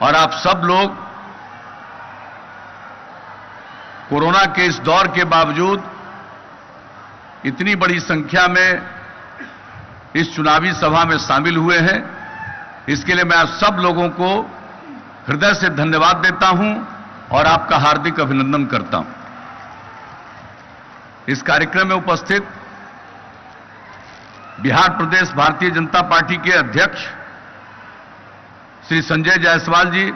और आप सब लोग कोरोना के इस दौर के बावजूद इतनी बड़ी संख्या में इस चुनावी सभा में शामिल हुए हैं। इसके लिए मैं आप सब लोगों को हृदय से धन्यवाद देता हूं और आपका हार्दिक अभिनंदन करता हूं। इस कार्यक्रम में उपस्थित बिहार प्रदेश भारतीय जनता पार्टी के अध्यक्ष श्री संजय जायसवाल जी,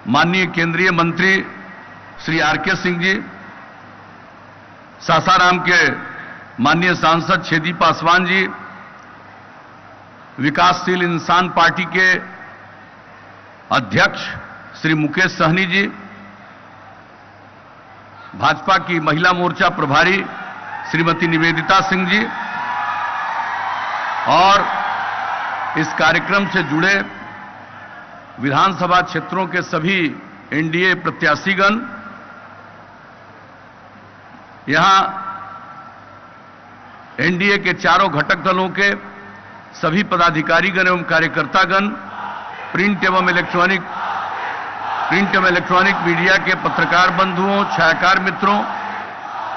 माननीय केंद्रीय मंत्री श्री आर.के. सिंह जी, सासाराम के माननीय सांसद छेदी पासवान जी, विकासशील इंसान पार्टी के अध्यक्ष श्री मुकेश सहनी जी, भाजपा की महिला मोर्चा प्रभारी श्रीमती निवेदिता सिंह जी और इस कार्यक्रम से जुड़े विधानसभा क्षेत्रों के सभी एनडीए प्रत्याशीगण, यहां एनडीए के चारों घटक दलों के सभी पदाधिकारीगण एवं कार्यकर्तागण, प्रिंट एवं इलेक्ट्रॉनिक मीडिया के पत्रकार बंधुओं, छायाकार मित्रों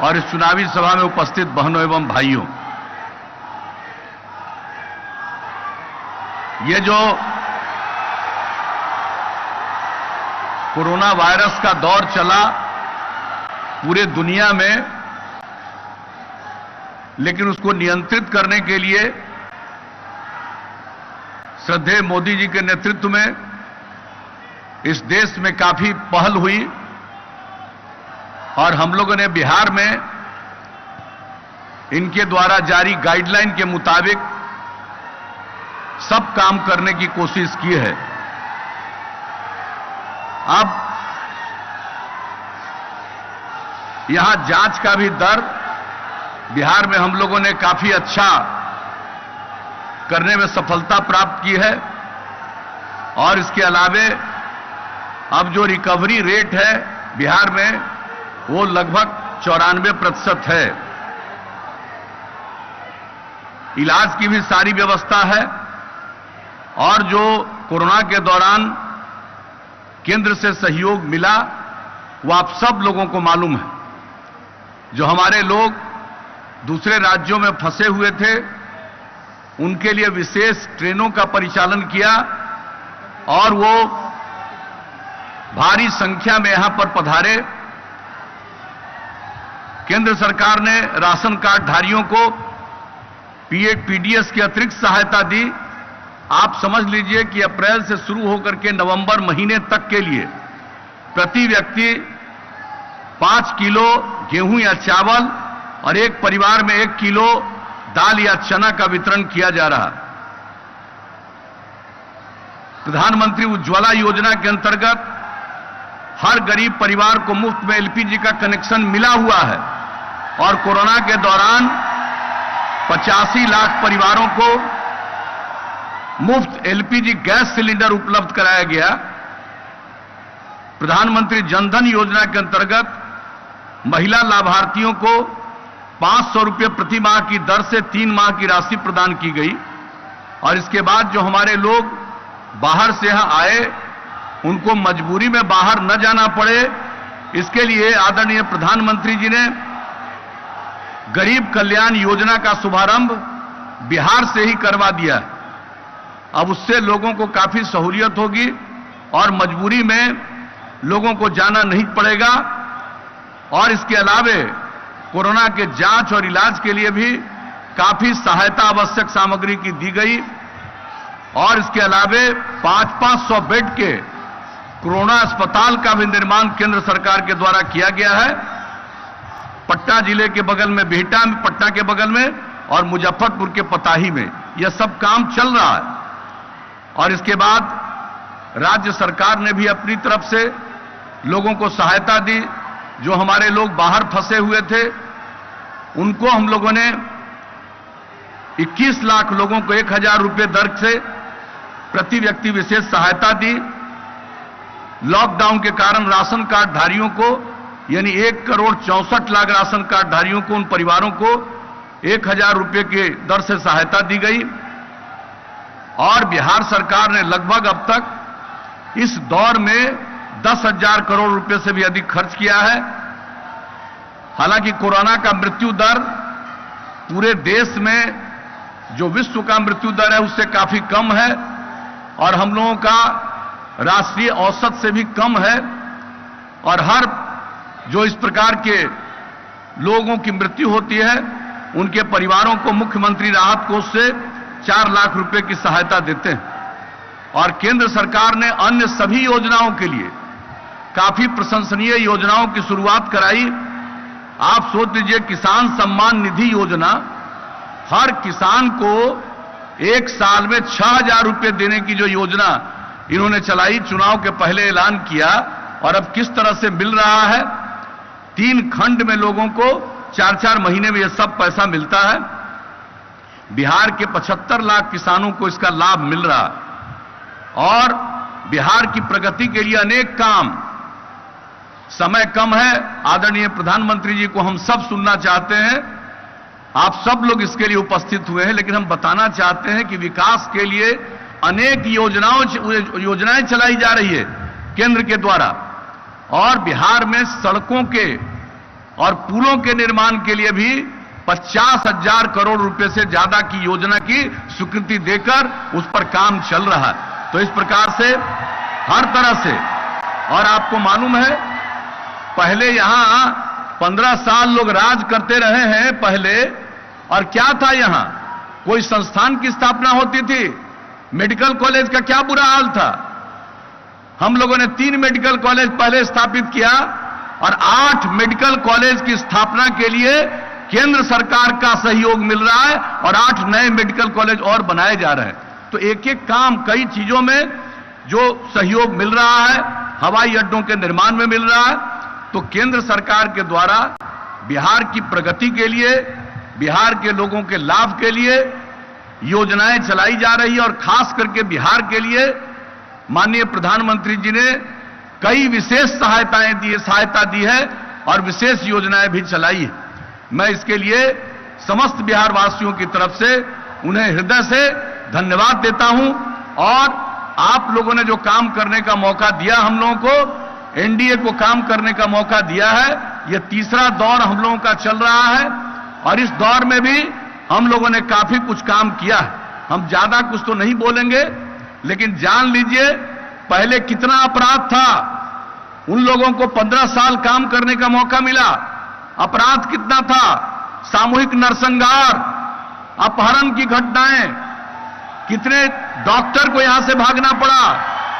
और इस चुनावी सभा में उपस्थित बहनों एवं भाइयों, ये जो कोरोना वायरस का दौर चला पूरे दुनिया में, लेकिन उसको नियंत्रित करने के लिए श्रद्धेय मोदी जी के नेतृत्व में इस देश में काफी पहल हुई और हम लोगों ने बिहार में इनके द्वारा जारी गाइडलाइन के मुताबिक सब काम करने की कोशिश की है। अब यहां जांच का भी दर बिहार में हम लोगों ने काफी अच्छा करने में सफलता प्राप्त की है और इसके अलावे अब जो रिकवरी रेट है बिहार में वो लगभग 94% है। इलाज की भी सारी व्यवस्था है और जो कोरोना के दौरान केंद्र से सहयोग मिला वो आप सब लोगों को मालूम है। जो हमारे लोग दूसरे राज्यों में फंसे हुए थे उनके लिए विशेष ट्रेनों का परिचालन किया और वो भारी संख्या में यहां पर पधारे। केंद्र सरकार ने राशन कार्ड धारियों को पीडीएस की अतिरिक्त सहायता दी। आप समझ लीजिए कि अप्रैल से शुरू होकर के नवंबर महीने तक के लिए प्रति व्यक्ति 5 किलो गेहूं या चावल और एक परिवार में 1 किलो दाल या चना का वितरण किया जा रहा। प्रधानमंत्री उज्ज्वला योजना के अंतर्गत हर गरीब परिवार को मुफ्त में एलपीजी का कनेक्शन मिला हुआ है और कोरोना के दौरान 85 लाख परिवारों को मुफ्त एलपीजी गैस सिलेंडर उपलब्ध कराया गया। प्रधानमंत्री जनधन योजना के अंतर्गत महिला लाभार्थियों को 500 रुपये प्रति माह की दर से 3 माह की राशि प्रदान की गई और इसके बाद जो हमारे लोग बाहर से यहां आए उनको मजबूरी में बाहर न जाना पड़े, इसके लिए आदरणीय प्रधानमंत्री जी ने गरीब कल्याण योजना का शुभारंभ बिहार से ही करवा दिया है। अब उससे लोगों को काफी सहूलियत होगी और मजबूरी में लोगों को जाना नहीं पड़ेगा और इसके अलावे कोरोना के जांच और इलाज के लिए भी काफी सहायता आवश्यक सामग्री की दी गई और इसके अलावे 500 बेड के कोरोना अस्पताल का भी निर्माण केंद्र सरकार के द्वारा किया गया है। पटना जिले के बगल में बिहटा में, पटना के बगल में और मुजफ्फरपुर के पताही में यह सब काम चल रहा है और इसके बाद राज्य सरकार ने भी अपनी तरफ से लोगों को सहायता दी। जो हमारे लोग बाहर फंसे हुए थे उनको हम लोगों ने 21 लाख लोगों को 1000 रुपये दर से प्रति व्यक्ति विशेष सहायता दी। लॉकडाउन के कारण राशन कार्ड धारियों को यानी 1,64,00,000 राशन कार्ड धारियों को, उन परिवारों को 1000 रुपये के दर से सहायता दी गई और बिहार सरकार ने लगभग अब तक इस दौर में 10,000 करोड़ रुपए से भी अधिक खर्च किया है। हालांकि कोरोना का मृत्यु दर पूरे देश में जो विश्व का मृत्यु दर है उससे काफी कम है और हम लोगों का राष्ट्रीय औसत से भी कम है। और हर जो इस प्रकार के लोगों की मृत्यु होती है उनके परिवारों को मुख्यमंत्री राहत कोष से 4 लाख रुपए की सहायता देते हैं। और केंद्र सरकार ने अन्य सभी योजनाओं के लिए काफी प्रशंसनीय योजनाओं की शुरुआत कराई। आप सोच लीजिए, किसान सम्मान निधि योजना हर किसान को एक साल में 6,000 रुपए देने की जो योजना इन्होंने चलाई, चुनाव के पहले ऐलान किया और अब किस तरह से मिल रहा है। 3 खंड में लोगों को 4-4 महीने में यह सब पैसा मिलता है। बिहार के 75 लाख किसानों को इसका लाभ मिल रहा है और बिहार की प्रगति के लिए अनेक काम। समय कम है, आदरणीय प्रधानमंत्री जी को हम सब सुनना चाहते हैं, आप सब लोग इसके लिए उपस्थित हुए हैं, लेकिन हम बताना चाहते हैं कि विकास के लिए अनेक योजनाएं चलाई जा रही है केंद्र के द्वारा। और बिहार में सड़कों के और पुलों के निर्माण के लिए भी 50,000 करोड़ रुपए से ज्यादा की योजना की स्वीकृति देकर उस पर काम चल रहा है। तो इस प्रकार से हर तरह से, और आपको मालूम है पहले यहां 15 साल लोग राज करते रहे हैं पहले, और क्या था यहां कोई संस्थान की स्थापना होती थी, मेडिकल कॉलेज का क्या बुरा हाल था। हम लोगों ने 3 मेडिकल कॉलेज पहले स्थापित किया और 8 मेडिकल कॉलेज की स्थापना के लिए केंद्र सरकार का सहयोग मिल रहा है और 8 नए मेडिकल कॉलेज और बनाए जा रहे हैं। तो एक एक काम, कई चीजों में जो सहयोग मिल रहा है, हवाई अड्डों के निर्माण में मिल रहा है। तो केंद्र सरकार के द्वारा बिहार की प्रगति के लिए, बिहार के लोगों के लाभ के लिए योजनाएं चलाई जा रही है और खास करके बिहार के लिए माननीय प्रधानमंत्री जी ने कई विशेष सहायता दी है और विशेष योजनाएं भी चलाई है। मैं इसके लिए समस्त बिहार वासियों की तरफ से उन्हें हृदय से धन्यवाद देता हूं। और आप लोगों ने जो काम करने का मौका दिया हम लोगों को, एनडीए को काम करने का मौका दिया है, यह तीसरा दौर हम लोगों का चल रहा है और इस दौर में भी हम लोगों ने काफी कुछ काम किया है। हम ज्यादा कुछ तो नहीं बोलेंगे, लेकिन जान लीजिए पहले कितना अपराध था। उन लोगों को 15 साल काम करने का मौका मिला, अपराध कितना था, सामूहिक नरसंहार, अपहरण की घटनाएं, कितने डॉक्टर को यहां से भागना पड़ा,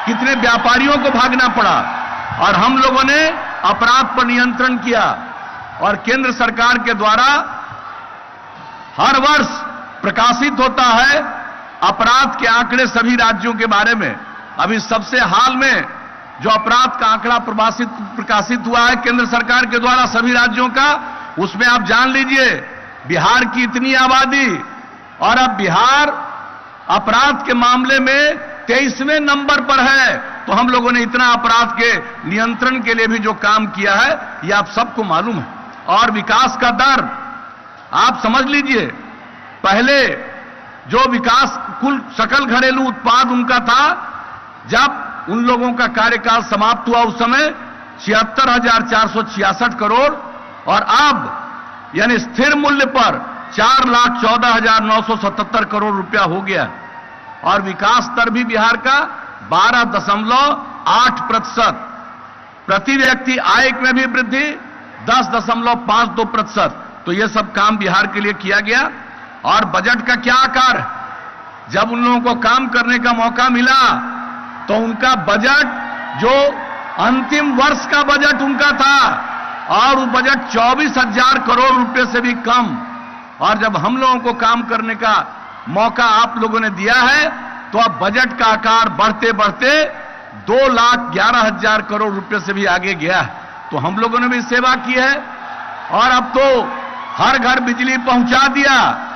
कितने व्यापारियों को भागना पड़ा, और हम लोगों ने अपराध पर नियंत्रण किया। और केंद्र सरकार के द्वारा हर वर्ष प्रकाशित होता है अपराध के आंकड़े सभी राज्यों के बारे में। अभी सबसे हाल में जो अपराध का आंकड़ा प्रकाशित हुआ है केंद्र सरकार के द्वारा सभी राज्यों का, उसमें आप जान लीजिए बिहार की इतनी आबादी और अब बिहार अपराध के मामले में 23वें नंबर पर है। तो हम लोगों ने इतना अपराध के नियंत्रण के लिए भी जो काम किया है यह आप सबको मालूम है। और विकास का दर आप समझ लीजिए, पहले जो विकास कुल सकल घरेलू उत्पाद उनका था, जब उन लोगों का कार्यकाल समाप्त हुआ उस समय 76,466 करोड़, और अब यानी स्थिर मूल्य पर 4,14,977 करोड़ रुपया हो गया। और विकास दर भी बिहार का 12.8%, प्रति व्यक्ति आय में भी वृद्धि 10.52%। तो यह सब काम बिहार के लिए किया गया। और बजट का क्या आकार है, जब उन लोगों को काम करने का मौका मिला तो उनका बजट जो अंतिम वर्ष का बजट उनका था, और वो बजट 24,000 करोड़ रुपए से भी कम। और जब हम लोगों को काम करने का मौका आप लोगों ने दिया है तो अब बजट का आकार बढ़ते बढ़ते 2,11,000 करोड़ रुपए से भी आगे गया है। तो हम लोगों ने भी सेवा की है और अब तो हर घर बिजली पहुंचा दिया,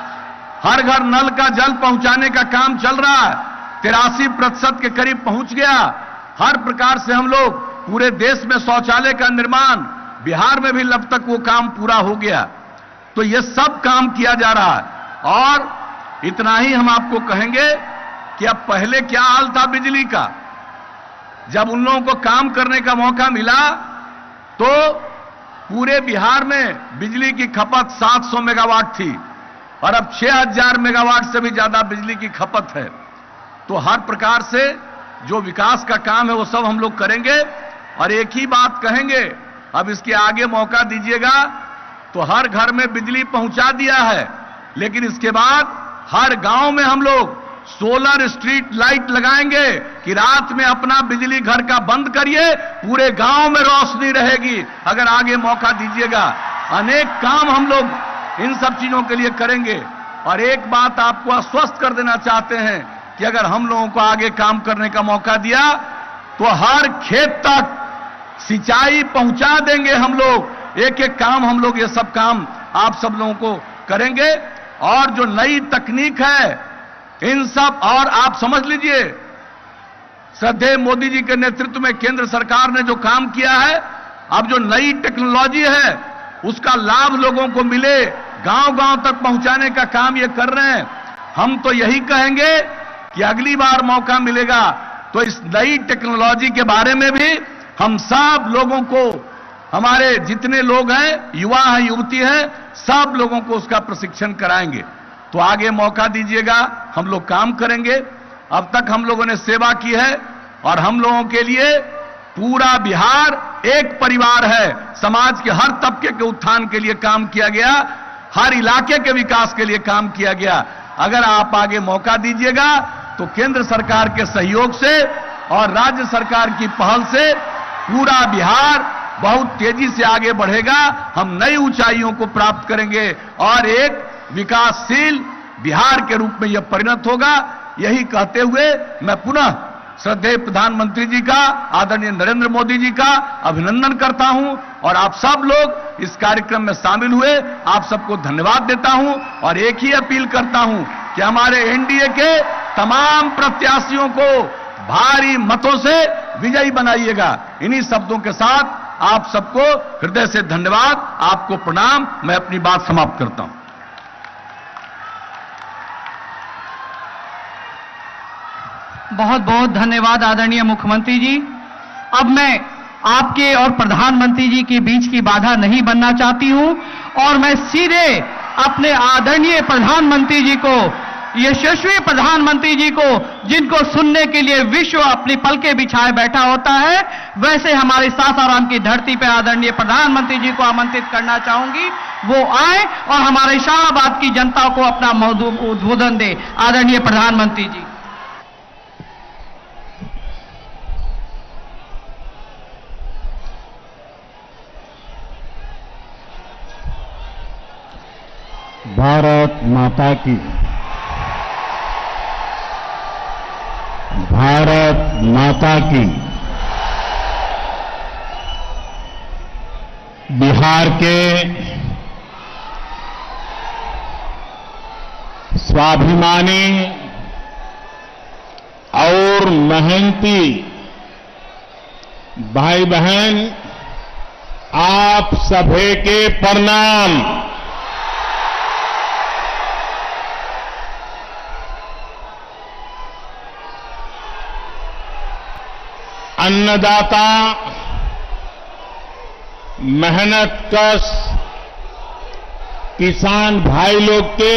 हर घर नल का जल पहुंचाने का काम चल रहा है, 83% के करीब पहुंच गया। हर प्रकार से हम लोग पूरे देश में शौचालय का निर्माण, बिहार में भी अब तक वो काम पूरा हो गया। तो ये सब काम किया जा रहा है। और इतना ही हम आपको कहेंगे कि अब पहले क्या हाल था बिजली का, जब उन लोगों को काम करने का मौका मिला तो पूरे बिहार में बिजली की खपत 700 मेगावाट थी और अब 6000 मेगावाट से भी ज्यादा बिजली की खपत है। तो हर प्रकार से जो विकास का काम है वो सब हम लोग करेंगे और एक ही बात कहेंगे, अब इसके आगे मौका दीजिएगा तो हर घर में बिजली पहुंचा दिया है, लेकिन इसके बाद हर गांव में हम लोग सोलर स्ट्रीट लाइट लगाएंगे कि रात में अपना बिजली घर का बंद करिए, पूरे गांव में रोशनी रहेगी। अगर आगे मौका दीजिएगा अनेक काम हम लोग इन सब चीजों के लिए करेंगे। और एक बात आपको आश्वस्त कर देना चाहते हैं कि अगर हम लोगों को आगे काम करने का मौका दिया तो हर खेत तक सिंचाई पहुंचा देंगे हम लोग। एक एक काम हम लोग ये सब काम आप सब लोगों को करेंगे। और जो नई तकनीक है इन सब, और आप समझ लीजिए श्रद्धेय मोदी जी के नेतृत्व में केंद्र सरकार ने जो काम किया है, अब जो नई टेक्नोलॉजी है उसका लाभ लोगों को मिले, गांव-गांव तक पहुंचाने का काम ये कर रहे हैं। हम तो यही कहेंगे कि अगली बार मौका मिलेगा तो इस नई टेक्नोलॉजी के बारे में भी हम सब लोगों को, हमारे जितने लोग हैं, युवा हैं, युवती हैं, सब लोगों को उसका प्रशिक्षण कराएंगे। तो आगे मौका दीजिएगा, हम लोग काम करेंगे। अब तक हम लोगों ने सेवा की है और हम लोगों के लिए पूरा बिहार एक परिवार है। समाज के हर तबके के उत्थान के लिए काम किया गया, हर इलाके के विकास के लिए काम किया गया। अगर आप आगे मौका दीजिएगा तो केंद्र सरकार के सहयोग से और राज्य सरकार की पहल से पूरा बिहार बहुत तेजी से आगे बढ़ेगा। हम नई ऊंचाइयों को प्राप्त करेंगे और एक विकासशील बिहार के रूप में यह परिणत होगा। यही कहते हुए मैं पुनः श्रद्धेय प्रधानमंत्री जी का, आदरणीय नरेंद्र मोदी जी का अभिनंदन करता हूं और आप सब लोग इस कार्यक्रम में शामिल हुए, आप सबको धन्यवाद देता हूं और एक ही अपील करता हूं कि हमारे एनडीए के तमाम प्रत्याशियों को भारी मतों से विजयी बनाइएगा। इन्हीं शब्दों के साथ आप सबको हृदय से धन्यवाद, आपको प्रणाम। मैं अपनी बात समाप्त करता हूं। बहुत बहुत धन्यवाद आदरणीय मुख्यमंत्री जी। अब मैं आपके और प्रधानमंत्री जी के बीच की बाधा नहीं बनना चाहती हूं और मैं सीधे अपने आदरणीय प्रधानमंत्री जी को, यशस्वी प्रधानमंत्री जी को, जिनको सुनने के लिए विश्व अपनी पलकें बिछाए बैठा होता है, वैसे हमारे सासाराम की धरती पर आदरणीय प्रधानमंत्री जी को आमंत्रित करना चाहूंगी। वो आए और हमारे शाहाबाद की जनता को अपना उद्बोधन दे। आदरणीय प्रधानमंत्री जी। भारत माता की, भारत माता की। बिहार के स्वाभिमानी और मेहनती भाई बहन, आप सभी के प्रणाम। अन्नदाता, मेहनत कश किसान भाई लोग के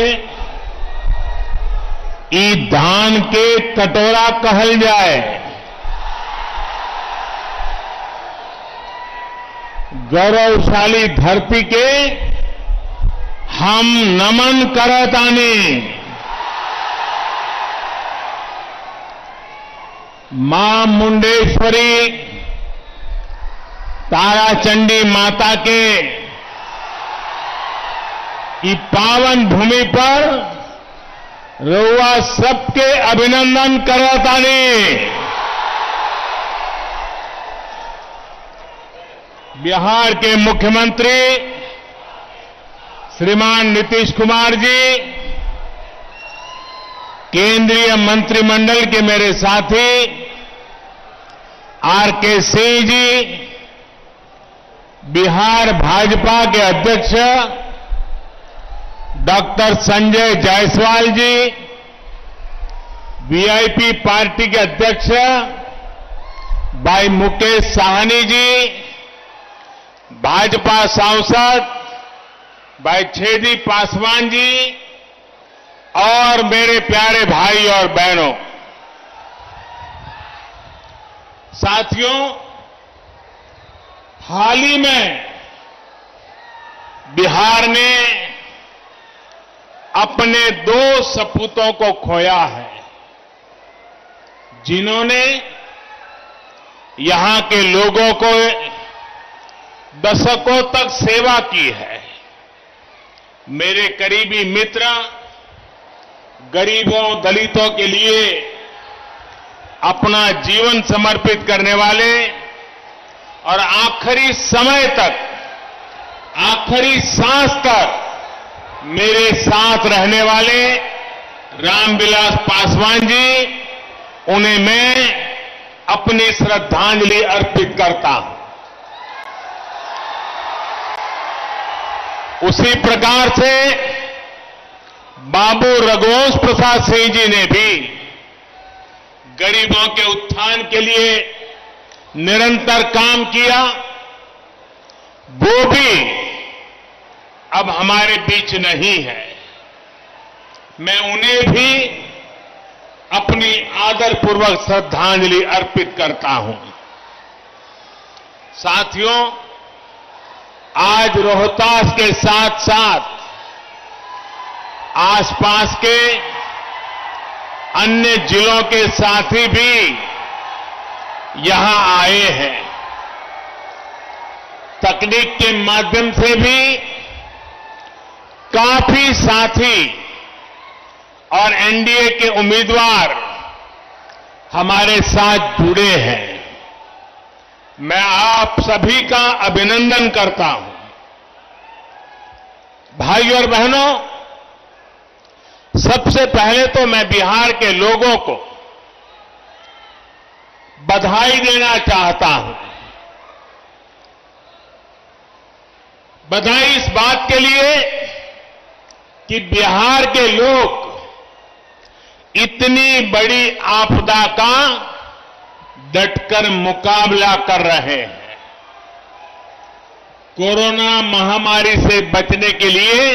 ई धान के कटोरा कहल जाए, गौरवशाली धरती के हम नमन करतानी। मां मुंडेश्वरी ताराचंडी माता के ई पावन भूमि पर रउआ सबके अभिनंदन करतानी। बिहार के मुख्यमंत्री श्रीमान नीतीश कुमार जी, केंद्रीय मंत्रिमंडल के मेरे साथी आर.के. सिंह जी, बिहार भाजपा के अध्यक्ष डॉक्टर संजय जायसवाल जी, वीआईपी पार्टी के अध्यक्ष भाई मुकेश साहनी जी, भाजपा सांसद भाई छेदी पासवान जी और मेरे प्यारे भाई और बहनों, साथियों, हाल ही में बिहार ने अपने 2 सपूतों को खोया है, जिन्होंने यहां के लोगों को दशकों तक सेवा की है। मेरे करीबी मित्र, गरीबों दलितों के लिए अपना जीवन समर्पित करने वाले और आखिरी समय तक, आखिरी सांस तक मेरे साथ रहने वाले रामविलास पासवान जी, उन्हें मैं अपनी श्रद्धांजलि अर्पित करता हूं। उसी प्रकार से बाबू रघुवंश प्रसाद सिंह जी ने भी गरीबों के उत्थान के लिए निरंतर काम किया। वो भी अब हमारे बीच नहीं है। मैं उन्हें भी अपनी आदरपूर्वक श्रद्धांजलि अर्पित करता हूं। साथियों, आज रोहतास के साथ साथ आसपास के अन्य जिलों के साथी भी यहां आए हैं। तकनीक के माध्यम से भी काफी साथी और एनडीए के उम्मीदवार हमारे साथ जुड़े हैं। मैं आप सभी का अभिनंदन करता हूं। भाई और बहनों, सबसे पहले तो मैं बिहार के लोगों को बधाई देना चाहता हूं। बधाई इस बात के लिए कि बिहार के लोग इतनी बड़ी आपदा का डटकर मुकाबला कर रहे हैं। कोरोना महामारी से बचने के लिए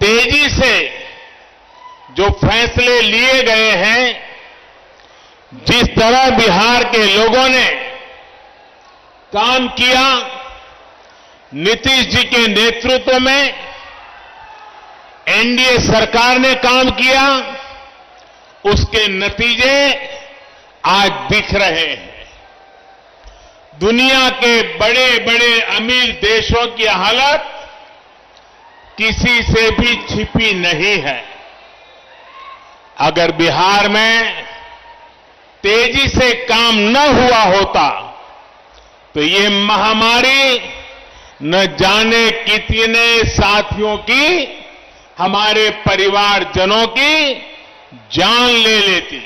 तेजी से जो फैसले लिए गए हैं, जिस तरह बिहार के लोगों ने काम किया, नीतीश जी के नेतृत्व में एनडीए सरकार ने काम किया, उसके नतीजे आज दिख रहे हैं। दुनिया के बड़े बड़े अमीर देशों की हालत किसी से भी छिपी नहीं है। अगर बिहार में तेजी से काम न हुआ होता तो ये महामारी न जाने कितने साथियों की, हमारे परिवारजनों की जान ले लेती।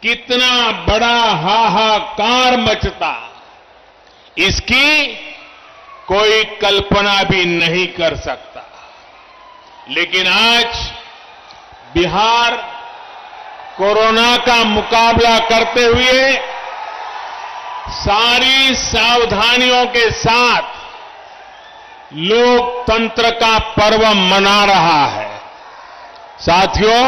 कितना बड़ा हाहाकार मचता, इसकी कोई कल्पना भी नहीं कर सकता। लेकिन आज बिहार कोरोना का मुकाबला करते हुए सारी सावधानियों के साथ लोकतंत्र का पर्व मना रहा है। साथियों,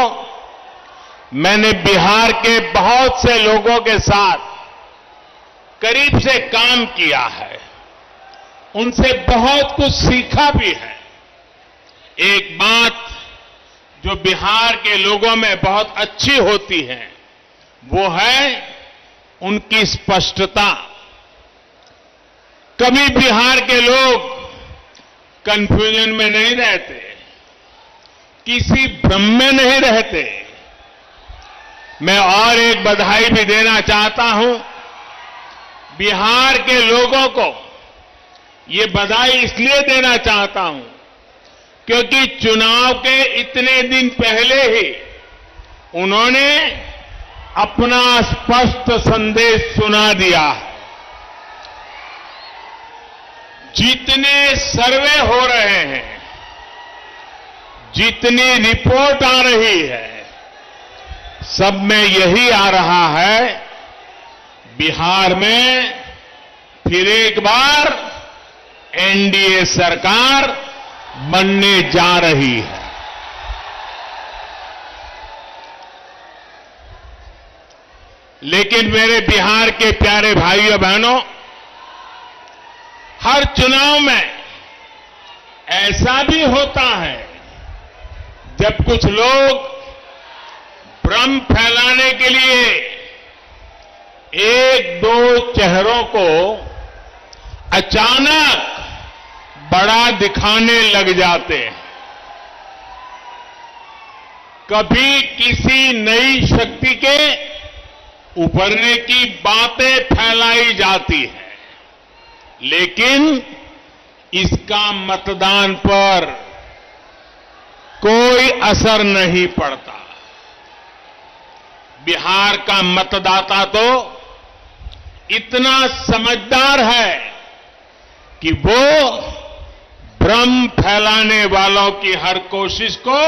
मैंने बिहार के बहुत से लोगों के साथ करीब से काम किया है, उनसे बहुत कुछ सीखा भी है। एक बात जो बिहार के लोगों में बहुत अच्छी होती है, वो है उनकी स्पष्टता। कभी बिहार के लोग कंफ्यूजन में नहीं रहते, किसी भ्रम में नहीं रहते। मैं और एक बधाई भी देना चाहता हूं। बिहार के लोगों को ये बधाई इसलिए देना चाहता हूं क्योंकि चुनाव के इतने दिन पहले ही उन्होंने अपना स्पष्ट संदेश सुना दिया है। जितने सर्वे हो रहे हैं, जितनी रिपोर्ट आ रही है, सब में यही आ रहा है बिहार में फिर एक बार एनडीए सरकार बनने जा रही है। लेकिन मेरे बिहार के प्यारे भाइयों बहनों, हर चुनाव में ऐसा भी होता है जब कुछ लोग भ्रम फैलाने के लिए एक दो चेहरों को अचानक बड़ा दिखाने लग जाते हैं। कभी किसी नई शक्ति के उभरने की बातें फैलाई जाती है, लेकिन इसका मतदान पर कोई असर नहीं पड़ता। बिहार का मतदाता तो इतना समझदार है कि वो भ्रम फैलाने वालों की हर कोशिश को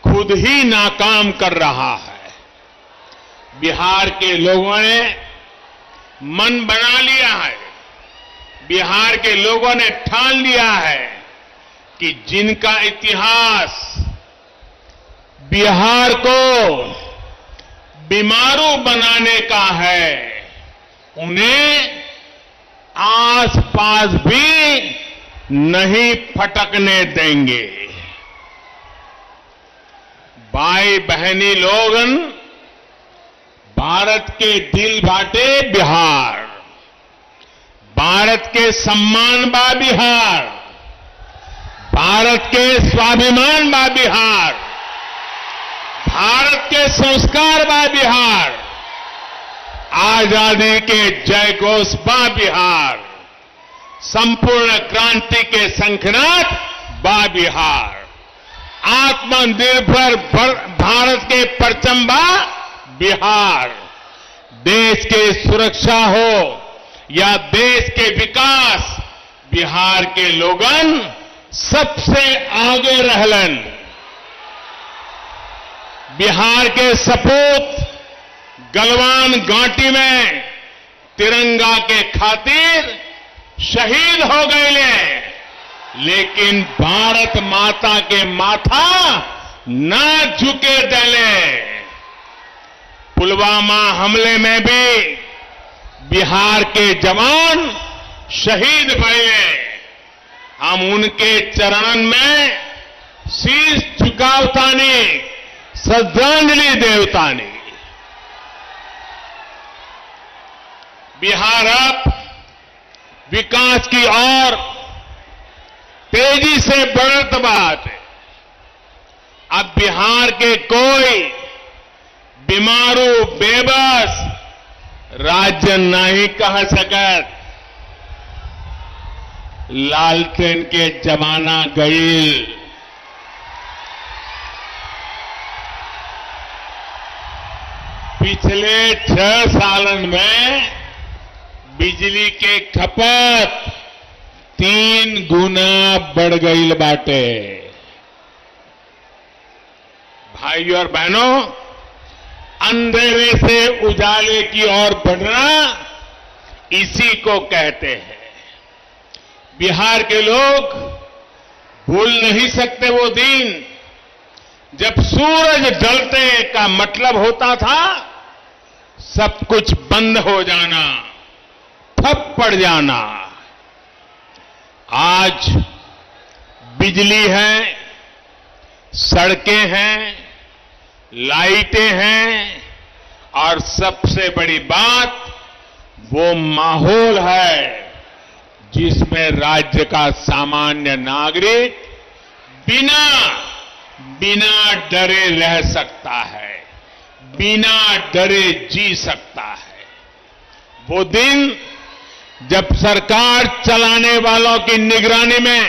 खुद ही नाकाम कर रहा है। बिहार के लोगों ने मन बना लिया है, बिहार के लोगों ने ठान लिया है कि जिनका इतिहास बिहार को बीमारू बनाने का है, उन्हें आस-पास भी नहीं फटकने देंगे। भाई बहनी लोगन, भारत के दिल बाटे बिहार, भारत के सम्मान बा बिहार, भारत के स्वाभिमान बा बिहार, भारत के संस्कार बा बिहार, आजादी के जय घोष बा बिहार, संपूर्ण क्रांति के शंखनाद बा बिहार, आत्मनिर्भर भारत के परचम बा बिहार। देश की सुरक्षा हो या देश के विकास, बिहार के लोगन सबसे आगे रहलन। बिहार के सपूत गलवान घाटी में तिरंगा के खातिर शहीद हो गए, लेकिन भारत माता के माथा ना झुके दले। पुलवामा हमले में भी बिहार के जवान शहीद भये। हम उनके चरणन में शीश झुकावतानी, श्रद्धांजलि देवतानी। बिहार अब विकास की ओर तेजी से बढ़त बात है। अब बिहार के कोई बीमारू बेबस राज्य नहीं कह सकत। लालटेन के जमाना गई। पिछले 6 सालन में बिजली के खपत 3 गुना बढ़ गई बाटे। भाइयों और बहनों, अंधेरे से उजाले की ओर बढ़ना इसी को कहते हैं। बिहार के लोग भूल नहीं सकते वो दिन जब सूरज ढलते का मतलब होता था सब कुछ बंद हो जाना, ठप पड़ जाना। आज बिजली है, सड़कें हैं, लाइटें हैं और सबसे बड़ी बात वो माहौल है जिसमें राज्य का सामान्य नागरिक बिना डरे रह सकता है, बिना डरे जी सकता है। वो दिन जब सरकार चलाने वालों की निगरानी में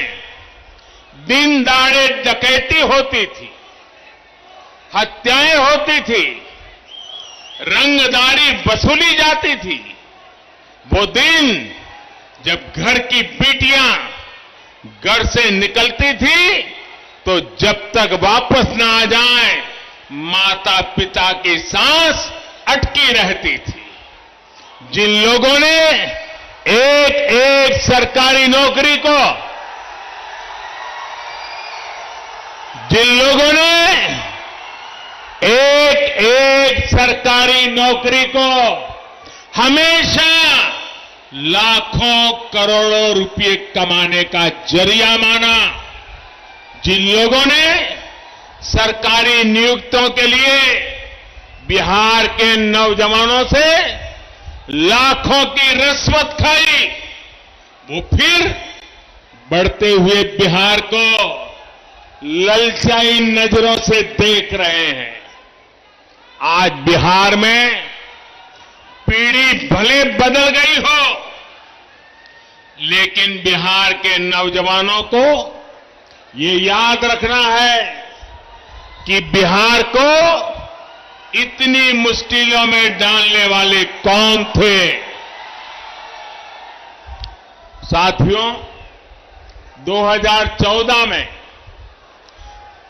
दिन दाड़े डकैती होती थी, हत्याएं होती थी, रंगदारी वसूली जाती थी। वो दिन जब घर की बेटियां घर से निकलती थी तो जब तक वापस न आ जाए माता पिता की सांस अटकी रहती थी। जिन लोगों ने एक एक सरकारी नौकरी को, जिन लोगों ने एक एक सरकारी नौकरी को हमेशा लाखों करोड़ों रुपए कमाने का जरिया माना, जिन लोगों ने सरकारी नियुक्तियों के लिए बिहार के नौजवानों से लाखों की रिश्वत खाई, वो फिर बढ़ते हुए बिहार को ललचाई नजरों से देख रहे हैं। आज बिहार में पीढ़ी भले बदल गई हो, लेकिन बिहार के नौजवानों को ये याद रखना है कि बिहार को इतनी मुश्किलों में डालने वाले कौन थे। साथियों, 2014 में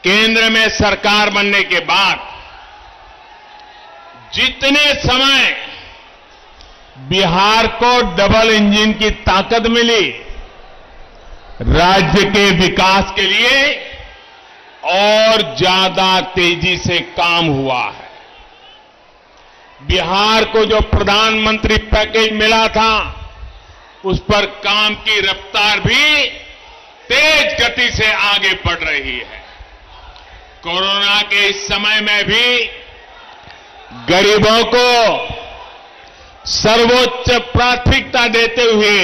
केंद्र में सरकार बनने के बाद जितने समय बिहार को डबल इंजन की ताकत मिली, राज्य के विकास के लिए और ज्यादा तेजी से काम हुआ है। बिहार को जो प्रधानमंत्री पैकेज मिला था, उस पर काम की रफ्तार भी तेज गति से आगे बढ़ रही है। कोरोना के इस समय में भी गरीबों को सर्वोच्च प्राथमिकता देते हुए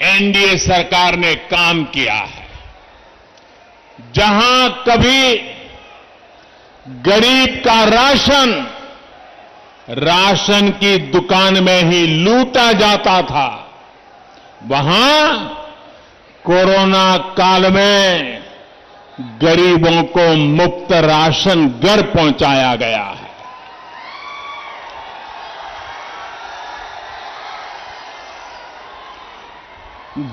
एनडीए सरकार ने काम किया है। जहां कभी गरीब का राशन की दुकान में ही लूटा जाता था, वहां कोरोना काल में गरीबों को मुफ्त राशन घर पहुंचाया गया है।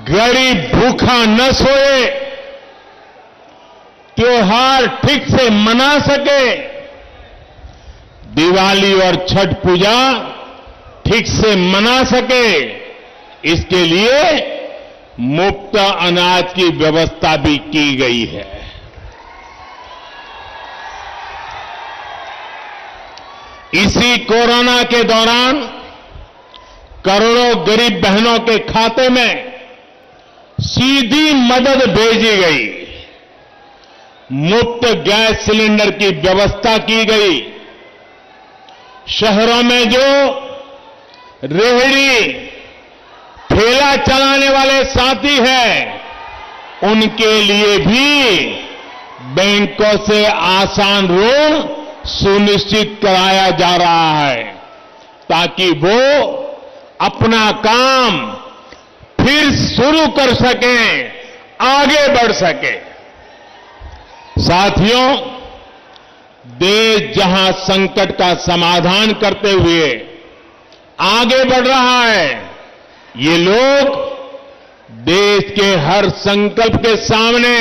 गरीब भूखा न सोए, त्योहार ठीक से मना सके, दिवाली और छठ पूजा ठीक से मना सके, इसके लिए मुफ्त अनाज की व्यवस्था भी की गई है। इसी कोरोना के दौरान करोड़ों गरीब बहनों के खाते में सीधी मदद भेजी गई, मुफ्त गैस सिलेंडर की व्यवस्था की गई। शहरों में जो रेहड़ी ठेला चलाने वाले साथी हैं, उनके लिए भी बैंकों से आसान ऋण सुनिश्चित कराया जा रहा है, ताकि वो अपना काम फिर शुरू कर सकें, आगे बढ़ सके। साथियों, देश जहां संकट का समाधान करते हुए आगे बढ़ रहा है, ये लोग देश के हर संकल्प के सामने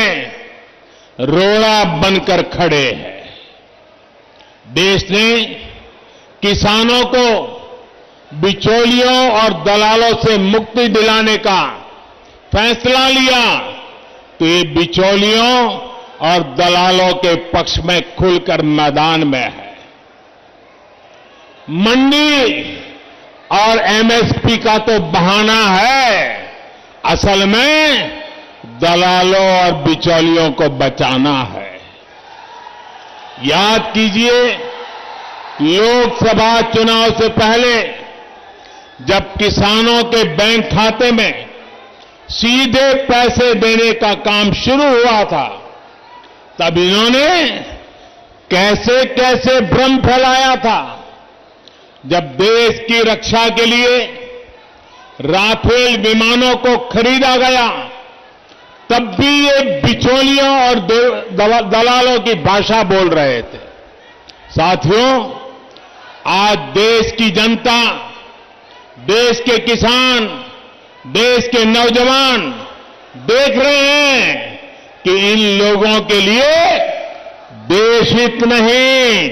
रोड़ा बनकर खड़े हैं। देश ने किसानों को बिचौलियों और दलालों से मुक्ति दिलाने का फैसला लिया, तो ये बिचौलियों और दलालों के पक्ष में खुलकर मैदान में है। मंडी और एमएसपी का तो बहाना है, असल में दलालों और बिचौलियों को बचाना है। याद कीजिए, लोकसभा चुनाव से पहले जब किसानों के बैंक खाते में सीधे पैसे देने का काम शुरू हुआ था, तब इन्होंने कैसे कैसे भ्रम फैलाया था। जब देश की रक्षा के लिए राफेल विमानों को खरीदा गया, तब भी ये बिचौलियों और दलालों की भाषा बोल रहे थे। साथियों, आज देश की जनता, देश के किसान, देश के नौजवान देख रहे हैं कि इन लोगों के लिए देश हित नहीं,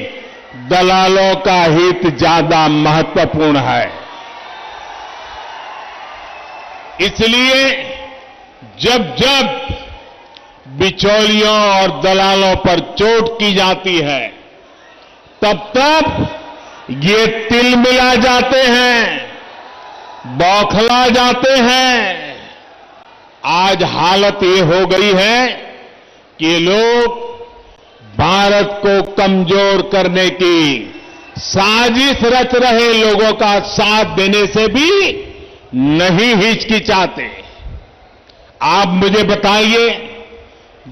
दलालों का हित ज्यादा महत्वपूर्ण है। इसलिए जब जब बिचौलियों और दलालों पर चोट की जाती है, तब तब ये तिलमिला जाते हैं, बौखला जाते हैं। आज हालत ये हो गई है कि लोग भारत को कमजोर करने की साजिश रच रहे लोगों का साथ देने से भी नहीं हिचकिचाते। आप मुझे बताइए,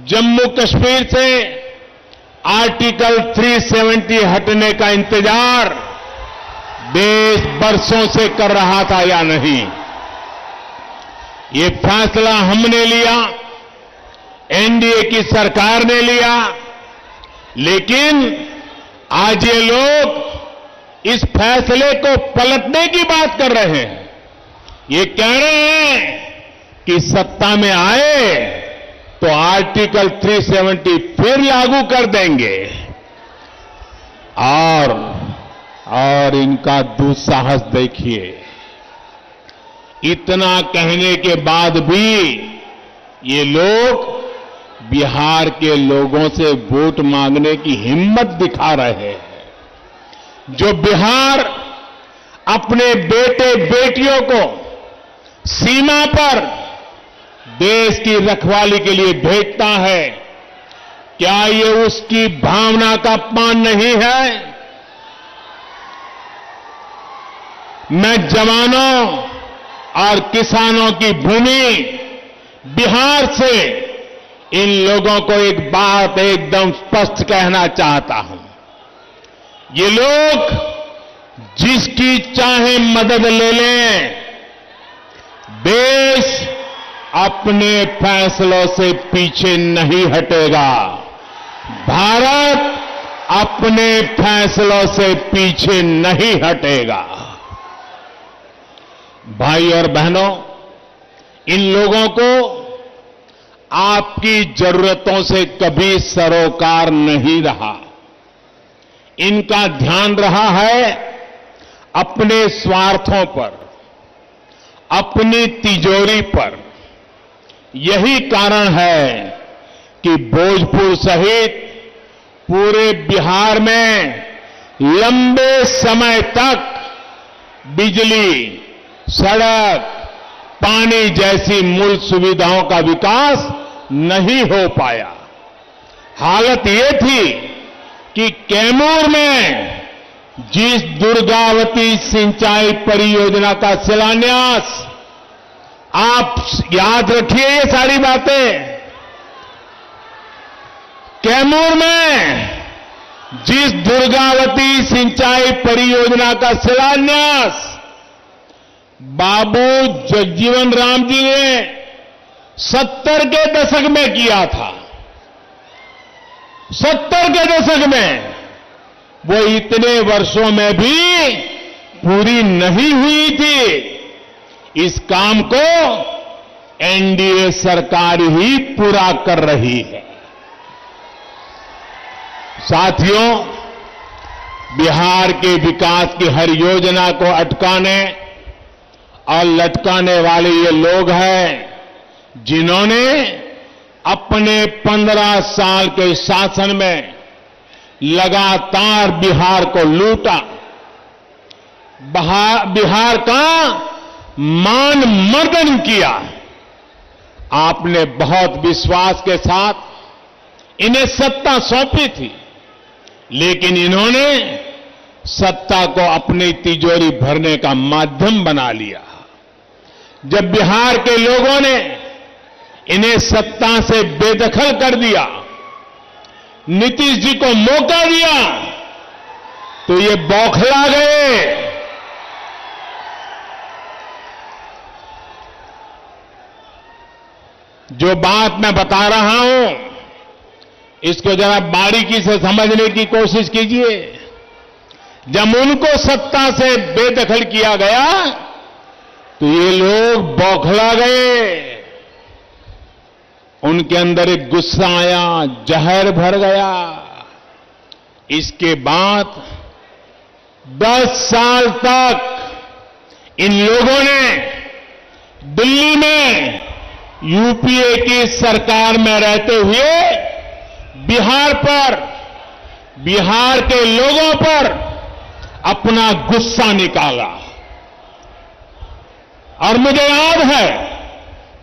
जम्मू कश्मीर से आर्टिकल 370 हटने का इंतजार देश बरसों से कर रहा था या नहीं? ये फैसला हमने लिया, एनडीए की सरकार ने लिया, लेकिन आज ये लोग इस फैसले को पलटने की बात कर रहे हैं। ये कह रहे हैं कि सत्ता में आए तो आर्टिकल 370 फिर लागू कर देंगे। और इनका दुस्साहस देखिए, इतना कहने के बाद भी ये लोग बिहार के लोगों से वोट मांगने की हिम्मत दिखा रहे हैं। जो बिहार अपने बेटे बेटियों को सीमा पर देश की रखवाली के लिए भेजता है, क्या ये उसकी भावना का अपमान नहीं है? मैं जवानों और किसानों की भूमि बिहार से इन लोगों को एक बात एकदम स्पष्ट कहना चाहता हूं। ये लोग जिसकी चाहे मदद ले लें, देश अपने फैसलों से पीछे नहीं हटेगा। भारत अपने फैसलों से पीछे नहीं हटेगा। भाई और बहनों, इन लोगों को आपकी जरूरतों से कभी सरोकार नहीं रहा। इनका ध्यान रहा है अपने स्वार्थों पर, अपनी तिजोरी पर। यही कारण है कि भोजपुर सहित पूरे बिहार में लंबे समय तक बिजली, सड़क, पानी जैसी मूल सुविधाओं का विकास नहीं हो पाया। हालत ये थी कि कैमूर में जिस दुर्गावती सिंचाई परियोजना का शिलान्यास, आप याद रखिए ये सारी बातें, कैमूर में जिस दुर्गावती सिंचाई परियोजना का शिलान्यास बाबू जगजीवन राम जी ने 70 के दशक में किया था, 70 के दशक में, वो इतने वर्षों में भी पूरी नहीं हुई थी। इस काम को एनडीए सरकार ही पूरा कर रही है। साथियों, बिहार के विकास की हर योजना को अटकाने और लटकाने वाले ये लोग हैं जिन्होंने अपने 15 साल के शासन में लगातार बिहार को लूटा, बिहार का मान मर्दन किया। आपने बहुत विश्वास के साथ इन्हें सत्ता सौंपी थी, लेकिन इन्होंने सत्ता को अपनी तिजोरी भरने का माध्यम बना लिया। जब बिहार के लोगों ने इन्हें सत्ता से बेदखल कर दिया, नीतीश जी को मौका दिया, तो ये बौखला गए। जो बात मैं बता रहा हूं, इसको जरा बारीकी से समझने की कोशिश कीजिए। जब उनको सत्ता से बेदखल किया गया तो ये लोग बौखला गए, उनके अंदर एक गुस्सा आया, जहर भर गया। इसके बाद 10 साल तक इन लोगों ने दिल्ली में यूपीए की सरकार में रहते हुए बिहार पर, बिहार के लोगों पर अपना गुस्सा निकाला। और मुझे याद है,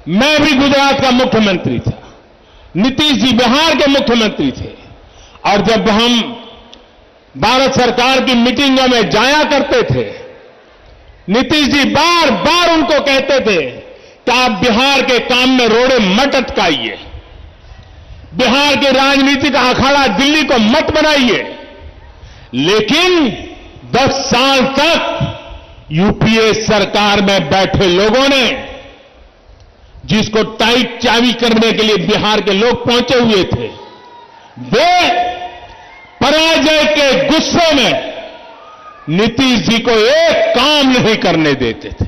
मैं भी गुजरात का मुख्यमंत्री था, नीतीश जी बिहार के मुख्यमंत्री थे, और जब हम भारत सरकार की मीटिंगों में जाया करते थे, नीतीश जी बार बार उनको कहते थे कि आप बिहार के काम में रोड़े मत अटकाइए, बिहार की राजनीति का अखाड़ा दिल्ली को मत बनाइए। लेकिन 10 साल तक यूपीए सरकार में बैठे लोगों ने, जिसको टाइट चाबी करने के लिए बिहार के लोग पहुंचे हुए थे, वे पराजय के गुस्से में नीतीश जी को एक काम नहीं करने देते थे।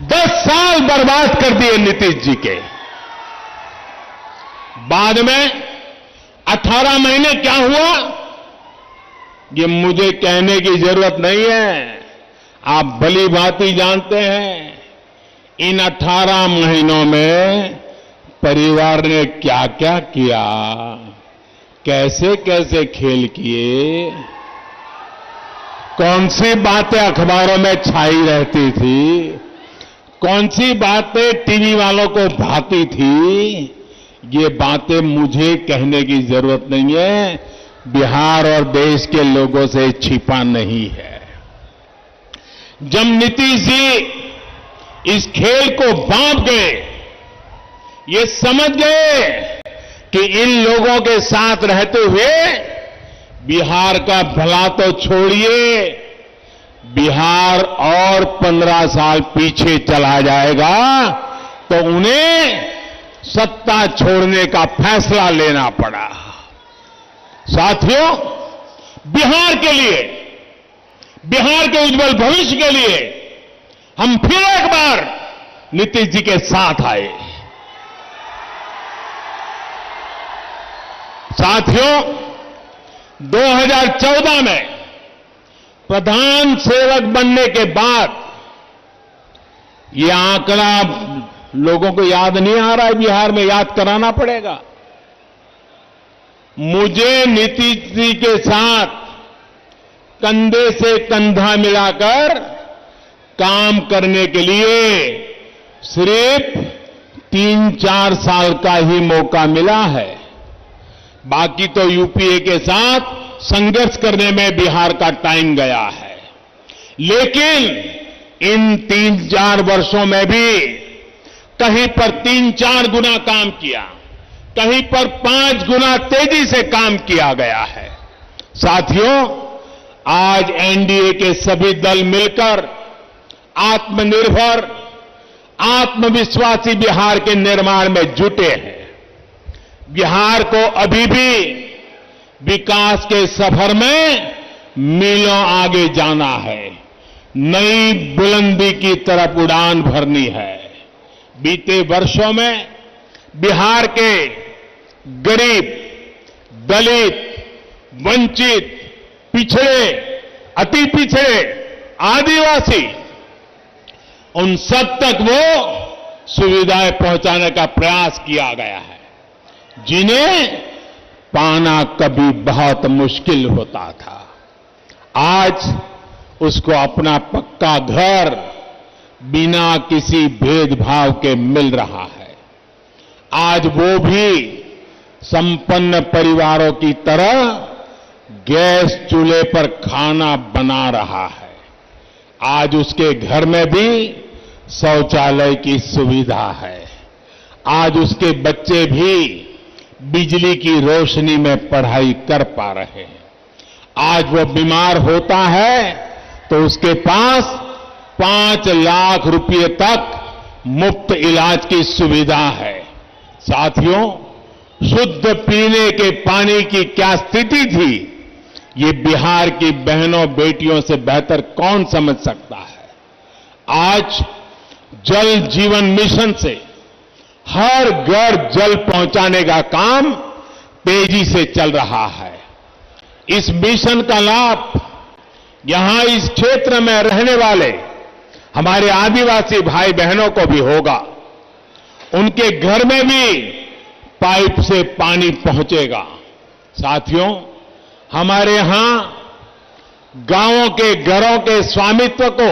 10 साल बर्बाद कर दिए नीतीश जी के। बाद में 18 महीने क्या हुआ, ये मुझे कहने की जरूरत नहीं है, आप भली भांति जानते हैं। इन 18 महीनों में परिवार ने क्या क्या किया, कैसे कैसे खेल किए, कौन सी बातें अखबारों में छाई रहती थी, कौन सी बातें टीवी वालों को भाती थी, ये बातें मुझे कहने की जरूरत नहीं है, बिहार और देश के लोगों से छिपा नहीं है। जब नीतीश जी इस खेल को बांध गए, ये समझ गए कि इन लोगों के साथ रहते हुए बिहार का भला तो छोड़िए, बिहार और 15 साल पीछे चला जाएगा, तो उन्हें सत्ता छोड़ने का फैसला लेना पड़ा। साथियों, बिहार के लिए, बिहार के उज्जवल भविष्य के लिए हम फिर एक बार नीतीश जी के साथ आए। साथियों, 2014 में प्रधान सेवक बनने के बाद, ये आंकड़ा लोगों को याद नहीं आ रहा है, बिहार में याद कराना पड़ेगा। मुझे नीतीश जी के साथ कंधे से कंधा मिलाकर काम करने के लिए सिर्फ 3-4 साल का ही मौका मिला है। बाकी तो यूपीए के साथ संघर्ष करने में बिहार का टाइम गया है। लेकिन इन 3-4 वर्षों में भी कहीं पर 3-4 गुना काम किया, कहीं पर 5 गुना तेजी से काम किया गया है। साथियों, आज एनडीए के सभी दल मिलकर आत्मनिर्भर, आत्मविश्वासी बिहार के निर्माण में जुटे हैं। बिहार को अभी भी विकास के सफर में मीलों आगे जाना है, नई बुलंदी की तरफ उड़ान भरनी है। बीते वर्षों में बिहार के गरीब, दलित, वंचित, पिछड़े, अति पिछड़े, आदिवासी, उन सब तक वो सुविधाएं पहुंचाने का प्रयास किया गया है, जिन्हें पाना कभी बहुत मुश्किल होता था। आज उसको अपना पक्का घर बिना किसी भेदभाव के मिल रहा है। आज वो भी संपन्न परिवारों की तरह गैस चूल्हे पर खाना बना रहा है। आज उसके घर में भी शौचालय की सुविधा है। आज उसके बच्चे भी बिजली की रोशनी में पढ़ाई कर पा रहे हैं। आज वो बीमार होता है तो उसके पास 5 लाख रुपए तक मुफ्त इलाज की सुविधा है। साथियों, शुद्ध पीने के पानी की क्या स्थिति थी, ये बिहार की बहनों बेटियों से बेहतर कौन समझ सकता है। आज जल जीवन मिशन से हर घर जल पहुंचाने का काम तेजी से चल रहा है। इस मिशन का लाभ यहां इस क्षेत्र में रहने वाले हमारे आदिवासी भाई बहनों को भी होगा। उनके घर में भी पाइप से पानी पहुंचेगा। साथियों, हमारे यहां गांवों के घरों के स्वामित्व को,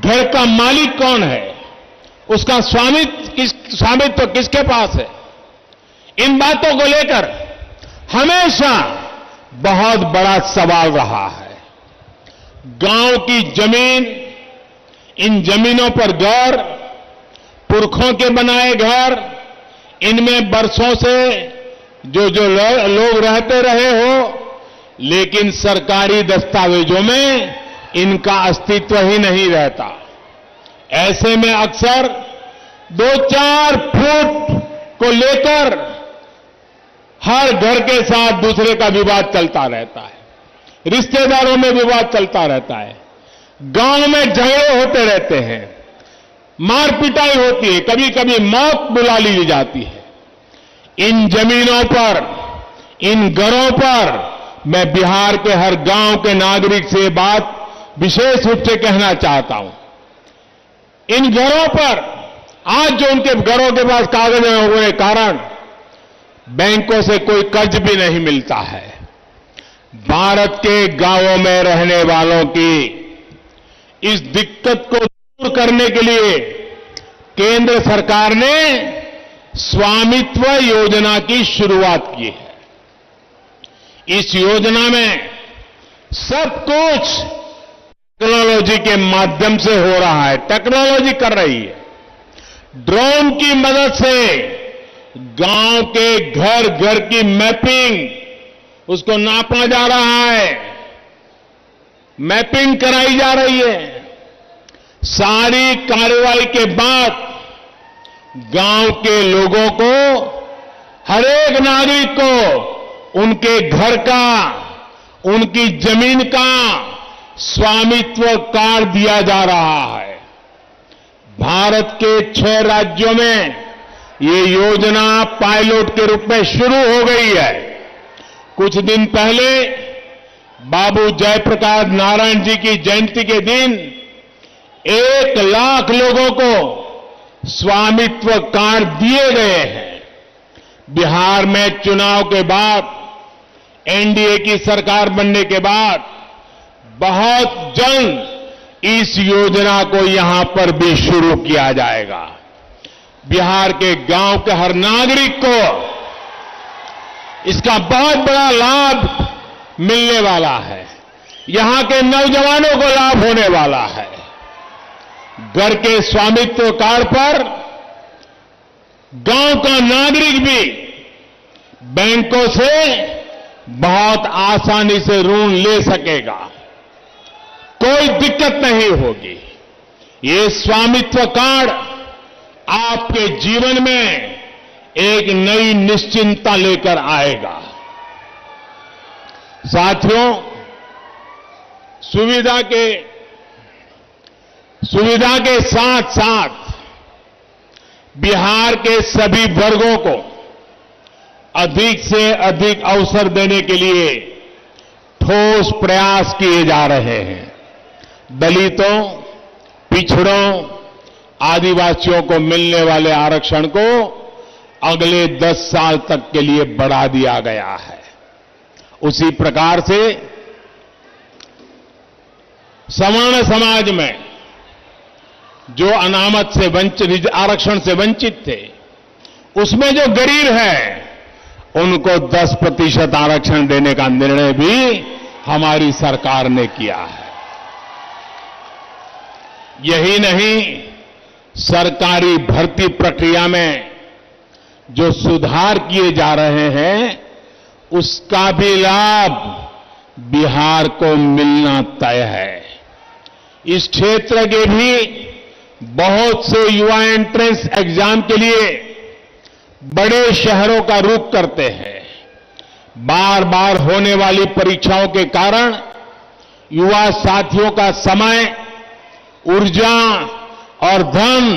घर का मालिक कौन है, उसका स्वामित्व किसके पास है, इन बातों को लेकर हमेशा बहुत बड़ा सवाल रहा है। गांव की जमीन, इन जमीनों पर घर, पुरखों के बनाए घर, इनमें बरसों से जो लोग रहते रहे हो, लेकिन सरकारी दस्तावेजों में इनका अस्तित्व ही नहीं रहता। ऐसे में अक्सर 2-4 फुट को लेकर हर घर के साथ दूसरे का विवाद चलता रहता है, रिश्तेदारों में विवाद चलता रहता है, गांव में झगड़े होते रहते हैं, मार पिटाई होती है, कभी कभी मौत बुला ली जाती है। इन जमीनों पर, इन घरों पर मैं बिहार के हर गांव के नागरिक से बात विशेष रूप से कहना चाहता हूं। इन घरों पर आज जो उनके घरों के पास कागज होने के कारण बैंकों से कोई कर्ज भी नहीं मिलता है। भारत के गांवों में रहने वालों की इस दिक्कत को दूर करने के लिए केंद्र सरकार ने स्वामित्व योजना की शुरुआत की है। इस योजना में सब कुछ टेक्नोलॉजी के माध्यम से हो रहा है, टेक्नोलॉजी कर रही है। ड्रोन की मदद से गांव के घर घर की मैपिंग, उसको नापा जा रहा है, मैपिंग कराई जा रही है। सारी कार्रवाई के बाद गांव के लोगों को, हर एक नागरिक को उनके घर का, उनकी जमीन का स्वामित्व कार्ड दिया जा रहा है। भारत के 6 राज्यों में ये योजना पायलट के रूप में शुरू हो गई है। कुछ दिन पहले बाबू जयप्रकाश नारायण जी की जयंती के दिन 1 लाख लोगों को स्वामित्व कार्ड दिए गए हैं। बिहार में चुनाव के बाद, एनडीए की सरकार बनने के बाद बहुत जल्द इस योजना को यहां पर भी शुरू किया जाएगा। बिहार के गांव के हर नागरिक को इसका बहुत बड़ा लाभ मिलने वाला है। यहां के नौजवानों को लाभ होने वाला है। घर के स्वामित्व कार्ड पर गांव का नागरिक भी बैंकों से बहुत आसानी से ऋण ले सकेगा, कोई दिक्कत नहीं होगी। ये स्वामित्व कार्ड आपके जीवन में एक नई निश्चिंतता लेकर आएगा। साथियों, सुविधा के साथ साथ बिहार के सभी वर्गों को अधिक से अधिक अवसर देने के लिए ठोस प्रयास किए जा रहे हैं। दलितों, पिछड़ों, आदिवासियों को मिलने वाले आरक्षण को अगले 10 साल तक के लिए बढ़ा दिया गया है। उसी प्रकार से सवर्ण समाज में जो अनामत से वंचित, आरक्षण से वंचित थे, उसमें जो गरीब है उनको 10% आरक्षण देने का निर्णय भी हमारी सरकार ने किया है। यही नहीं, सरकारी भर्ती प्रक्रिया में जो सुधार किए जा रहे हैं, उसका भी लाभ बिहार को मिलना तय है। इस क्षेत्र के भी बहुत से युवा एंट्रेंस एग्जाम के लिए बड़े शहरों का रुख करते हैं। बार बार होने वाली परीक्षाओं के कारण युवा साथियों का समय, ऊर्जा और धन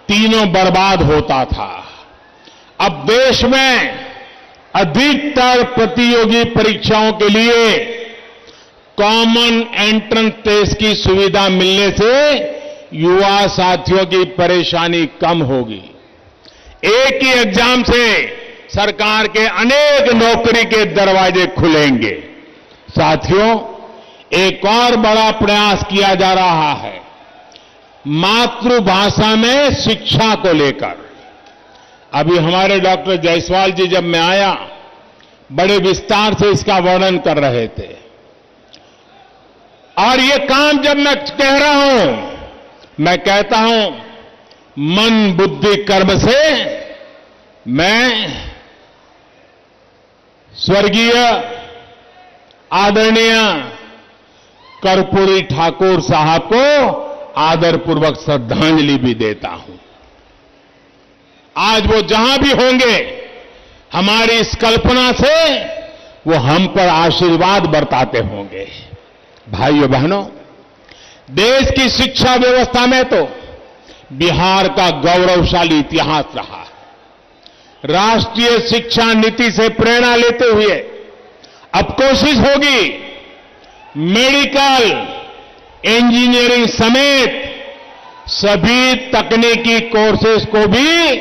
तीनों बर्बाद होता था। अब देश में अधिकतर प्रतियोगी परीक्षाओं के लिए कॉमन एंट्रेंस टेस्ट की सुविधा मिलने से युवा साथियों की परेशानी कम होगी। एक ही एग्जाम से सरकार के अनेक नौकरी के दरवाजे खुलेंगे। साथियों, एक और बड़ा प्रयास किया जा रहा है मातृभाषा में शिक्षा को लेकर। अभी हमारे डॉक्टर जायसवाल जी जब मैं आया, बड़े विस्तार से इसका वर्णन कर रहे थे। और ये काम जब मैं कह रहा हूं, मैं कहता हूं मन बुद्धि कर्म से मैं स्वर्गीय आदरणीय कर्पूरी ठाकुर साहब को आदरपूर्वक श्रद्धांजलि भी देता हूं। आज वो जहां भी होंगे, हमारी इस कल्पना से वो हम पर आशीर्वाद बरताते होंगे। भाइयों बहनों, देश की शिक्षा व्यवस्था में तो बिहार का गौरवशाली इतिहास रहा है। राष्ट्रीय शिक्षा नीति से प्रेरणा लेते हुए अब कोशिश होगी मेडिकल, इंजीनियरिंग समेत सभी तकनीकी कोर्सेज को भी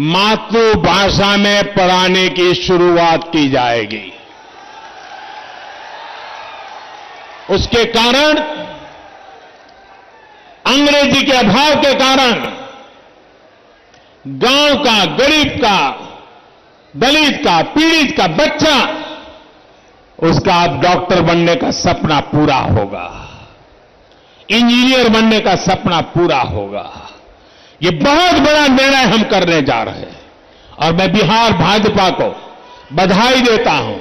मातृभाषा में पढ़ाने की शुरुआत की जाएगी। उसके कारण, अंग्रेजी के अभाव के कारण गांव का, गरीब का, दलित का, पीड़ित का बच्चा, उसका अब डॉक्टर बनने का सपना पूरा होगा, इंजीनियर बनने का सपना पूरा होगा। ये बहुत बड़ा निर्णय हम करने जा रहे हैं और मैं बिहार भाजपा को बधाई देता हूं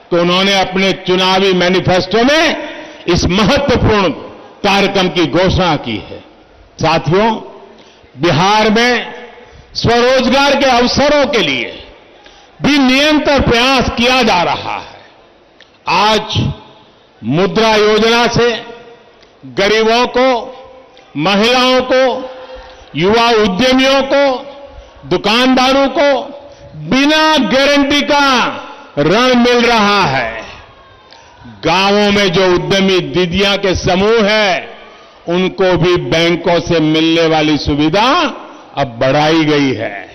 कि उन्होंने अपने चुनावी मैनिफेस्टो में इस महत्वपूर्ण कार्यक्रम की घोषणा की है। साथियों, बिहार में स्वरोजगार के अवसरों के लिए भी निरंतर प्रयास किया जा रहा है। आज मुद्रा योजना से गरीबों को, महिलाओं को, युवा उद्यमियों को, दुकानदारों को बिना गारंटी का ऋण मिल रहा है। गांवों में जो उद्यमी दीदियां के समूह है, उनको भी बैंकों से मिलने वाली सुविधा अब बढ़ाई गई है।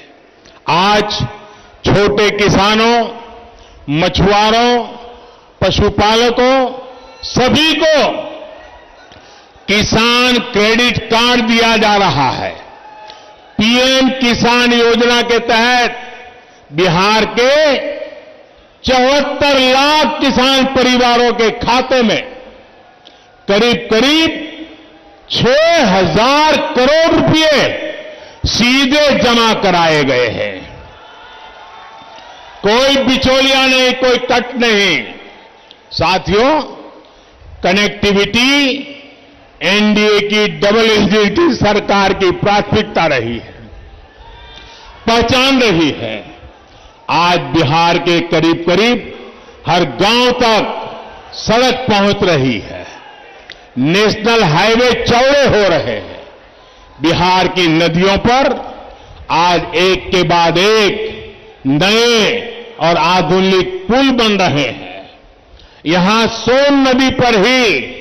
आज छोटे किसानों, मछुआरों, पशुपालकों, सभी को किसान क्रेडिट कार्ड दिया जा रहा है। पीएम किसान योजना के तहत बिहार के 74 लाख किसान परिवारों के खाते में करीब करीब 6,000 करोड़ रुपए सीधे जमा कराए गए हैं। कोई बिचौलिया नहीं, कोई कट नहीं। साथियों, कनेक्टिविटी एनडीए की डबल इंजन की सरकार की प्राथमिकता रही है, पहचान रही है। आज बिहार के करीब करीब हर गांव तक सड़क पहुंच रही है, नेशनल हाईवे चौड़े हो रहे हैं। बिहार की नदियों पर आज एक के बाद एक नए और आधुनिक पुल बन रहे हैं। यहां सोन नदी पर ही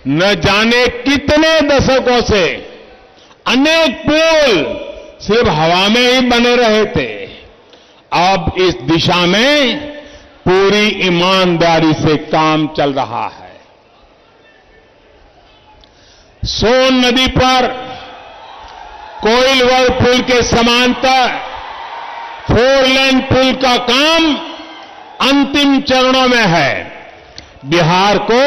न जाने कितने दशकों से अनेक पुल सिर्फ हवा में ही बने रहे थे। अब इस दिशा में पूरी ईमानदारी से काम चल रहा है। सोन नदी पर कोइलवर पुल के समांतर 4 लेन पुल का काम अंतिम चरणों में है। बिहार को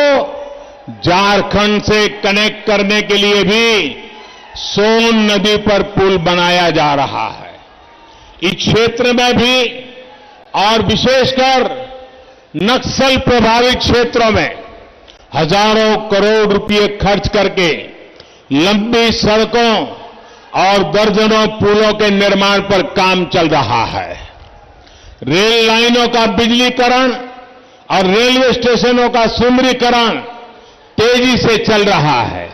झारखंड से कनेक्ट करने के लिए भी सोन नदी पर पुल बनाया जा रहा है। इस क्षेत्र में भी और विशेषकर नक्सल प्रभावित क्षेत्रों में हजारों करोड़ रुपए खर्च करके लंबी सड़कों और दर्जनों पुलों के निर्माण पर काम चल रहा है। रेल लाइनों का बिजलीकरण और रेलवे स्टेशनों का सुंदरीकरण तेजी से चल रहा है।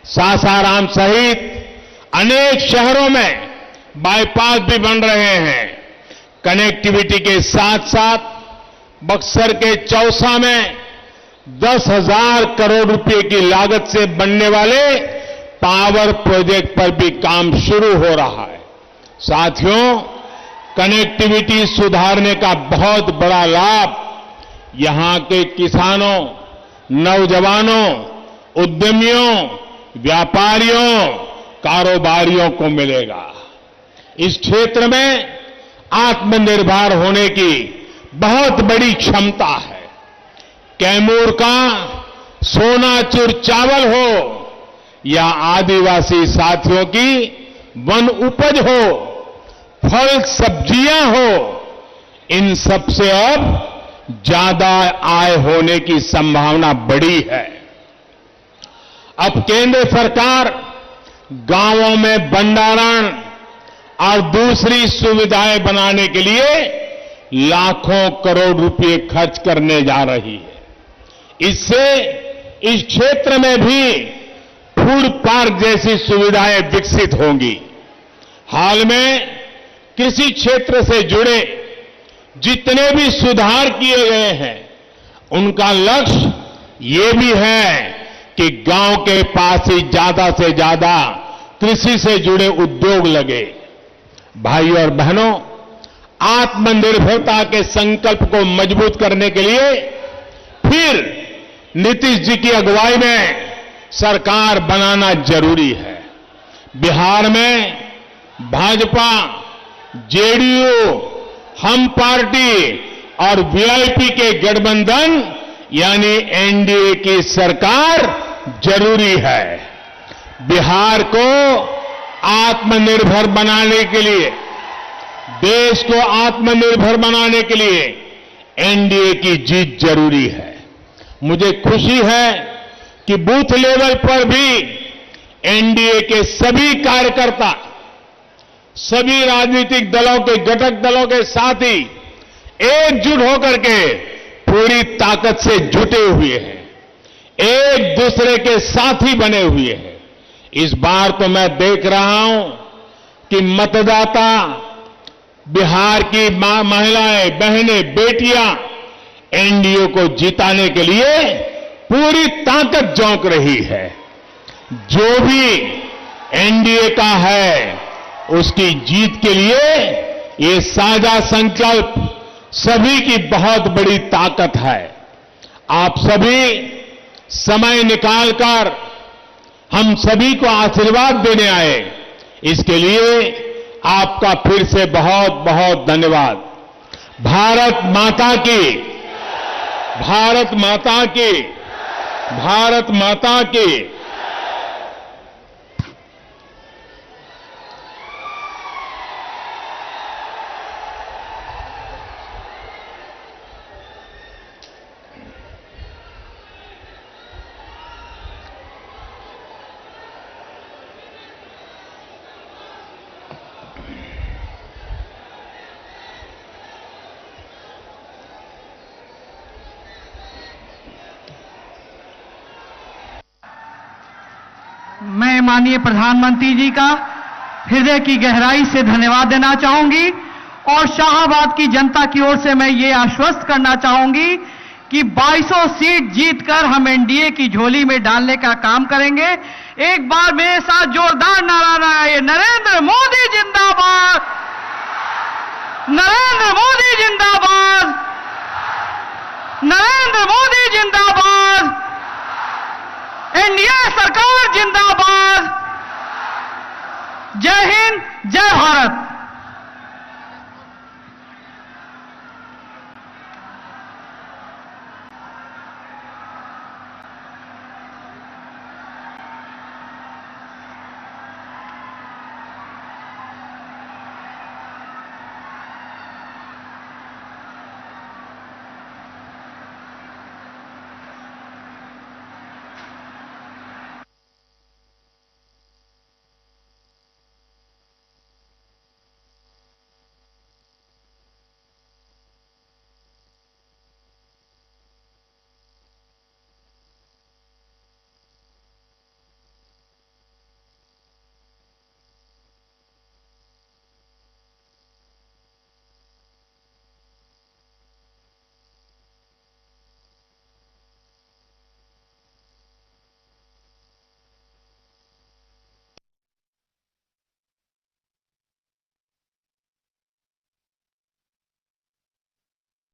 सासाराम सहित अनेक शहरों में बाईपास भी बन रहे हैं। कनेक्टिविटी के साथ साथ बक्सर के चौसा में 10,000 करोड़ रुपए की लागत से बनने वाले पावर प्रोजेक्ट पर भी काम शुरू हो रहा है। साथियों, कनेक्टिविटी सुधारने का बहुत बड़ा लाभ यहां के किसानों, नौजवानों, उद्यमियों, व्यापारियों, कारोबारियों को मिलेगा। इस क्षेत्र में आत्मनिर्भर होने की बहुत बड़ी क्षमता है। कैमूर का सोनाचूर चावल हो या आदिवासी साथियों की वन उपज हो, फल सब्जियां हो, इन सब से अब ज्यादा आय होने की संभावना बड़ी है। अब केंद्र सरकार गांवों में भंडारण और दूसरी सुविधाएं बनाने के लिए लाखों करोड़ रुपए खर्च करने जा रही है। इससे इस क्षेत्र में भी फूड पार्क जैसी सुविधाएं विकसित होंगी। हाल में कृषि क्षेत्र से जुड़े जितने भी सुधार किए गए हैं, उनका लक्ष्य ये भी है कि गांव के पास ही ज्यादा से ज्यादा कृषि से जुड़े उद्योग लगे। भाई और बहनों, आत्मनिर्भरता के संकल्प को मजबूत करने के लिए फिर नीतीश जी की अगुवाई में सरकार बनाना जरूरी है। बिहार में भाजपा, जेडीयू, हम पार्टी और वीआईपी के गठबंधन यानी एनडीए की सरकार जरूरी है। बिहार को आत्मनिर्भर बनाने के लिए, देश को आत्मनिर्भर बनाने के लिए एनडीए की जीत जरूरी है। मुझे खुशी है कि बूथ लेवल पर भी एनडीए के सभी कार्यकर्ता, सभी राजनीतिक दलों के घटक दलों के साथी एकजुट होकर के पूरी ताकत से जुटे हुए हैं, एक दूसरे के साथी बने हुए हैं। इस बार तो मैं देख रहा हूं कि मतदाता, बिहार की महिलाएं, बहनें, बेटियां एनडीए को जिताने के लिए पूरी ताकत झोंक रही है। जो भी एनडीए का है, उसकी जीत के लिए ये साझा संकल्प सभी की बहुत बड़ी ताकत है। आप सभी समय निकालकर हम सभी को आशीर्वाद देने आए, इसके लिए आपका फिर से बहुत बहुत धन्यवाद। भारत माता की, भारत माता की, भारत माता की। मैं माननीय प्रधानमंत्री जी का हृदय की गहराई से धन्यवाद देना चाहूंगी और शाहाबाद की जनता की ओर से मैं ये आश्वस्त करना चाहूंगी कि 2200 सीट जीतकर हम एनडीए की झोली में डालने का काम करेंगे। एक बार मेरे साथ जोरदार नारा लगाइए, नरेंद्र मोदी जिंदाबाद, नरेंद्र मोदी जिंदाबाद, नरेंद्र मोदी जिंदाबाद, एनडीए सरकार जिंदाबाद। जय हिंद, जय भारत।